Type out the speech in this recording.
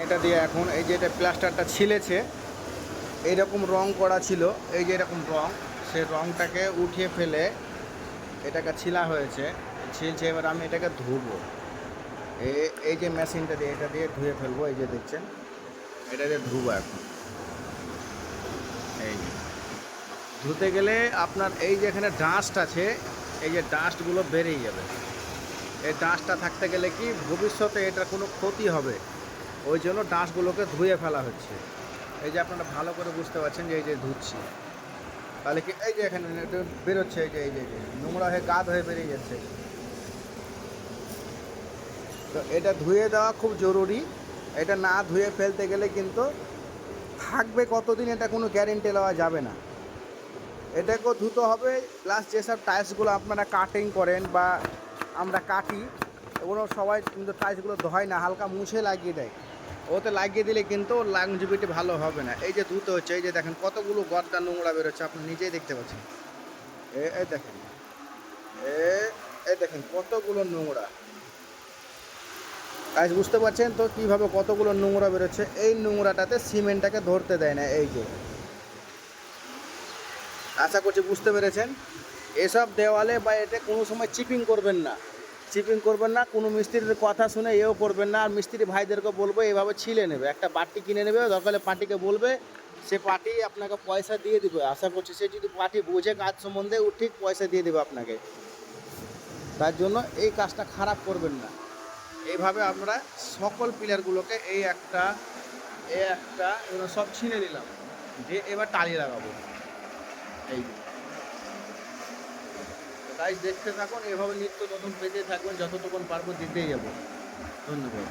এটা দিয়ে এখন এই যে এটা প্লাস্টারটা ছিলেছে, এইরকম রং করা ছিল, এই যে এরকম রং, সেই রংটাকে উঠিয়ে ফেলে এটাকে ছিলা হয়েছে, ছিলছে। এবার আমি এটাকে ধুবো, এই যে মেশিনটা দিয়ে এটা দিয়ে ধুয়ে ফেলবো। এই যে দেখছেন, এটা দিয়ে ধুবো এখন। এই যে ধুতে গেলে আপনার এই যে এখানে ডাস্ট আছে, এই যে ডাস্টগুলো বেরিয়ে যাবে। এই ডাস্টটা থাকতে গেলে কি ভবিষ্যতে এটার কোনো ক্ষতি হবে, ওই জন্য ডাস্টগুলোকে ধুয়ে ফেলা হচ্ছে। এই যে আপনারা ভালো করে বুঝতে পারছেন যে এই যে ধুচ্ছি, তাহলে কি এই যে এখানে এটা বেরোচ্ছে, এই যে নোংরা হয়ে গাদ হয়ে বেরিয়ে যাচ্ছে। তো এটা ধুয়ে দেওয়া খুব জরুরি। এটা না ধুয়ে ফেলতে গেলে কিন্তু থাকবে কতদিন এটা কোনো গ্যারেন্টি দেওয়া যাবে না। এটাকেও ধুতে হবে, প্লাস যেসব টাইলসগুলো আপনারা কাটিং করেন বা আমরা কাটি, ওগুলো সবাই কিন্তু টাইলসগুলো ধোয় না, হালকা মুছে লাগিয়ে দেয়। ওতে লাগিয়ে দিলে কিন্তু লংজিভিটি ভালো হবে না। এই যে ধুতে হচ্ছে, এই যে দেখেন কতগুলো গর্দা নোংরা বেরোচ্ছে, আপনি নিজেই দেখতে পাচ্ছেন। এই দেখেন, এই দেখেন কতগুলো নোংরা। গাইস বুঝতে পারছেন তো কীভাবে কতগুলো নোংরা বেরোচ্ছে? এই নোংরাটাতে সিমেন্টটাকে ধরতে দেয় না। এই যে, আশা করছি বুঝতে পেরেছেন। এসব দেওয়ালে বা এটা কোনো সময় চিপিং করবেন না, চিপিং করবেন না। কোনো মিস্ত্রির কথা শুনে এও করবেন না। আর মিস্ত্রি ভাইদেরকে বলবো এইভাবে ছিলে নেবে, একটা বাটি কিনে নেবে, দরকার হলে পার্টিকে বলবে, সে পার্টি আপনাকে পয়সা দিয়ে দেবে। আশা করছি সে যদি পার্টি বোঝে কাজ সম্বন্ধে, ও ঠিক পয়সা দিয়ে দেবে আপনাকে। তার জন্য এই কাজটা খারাপ করবেন না। এইভাবে আমরা সকল পিলারগুলোকে এই একটা এগুলো সব ছিঁড়ে নিলাম, দিয়ে এবার টালি লাগাবো। এই গাইস দেখতে থাকুন, এভাবে নিত্য নতুন পেতে থাকবেন, যতটুকুন পারবো দিতেই যাবো। ধন্যবাদ।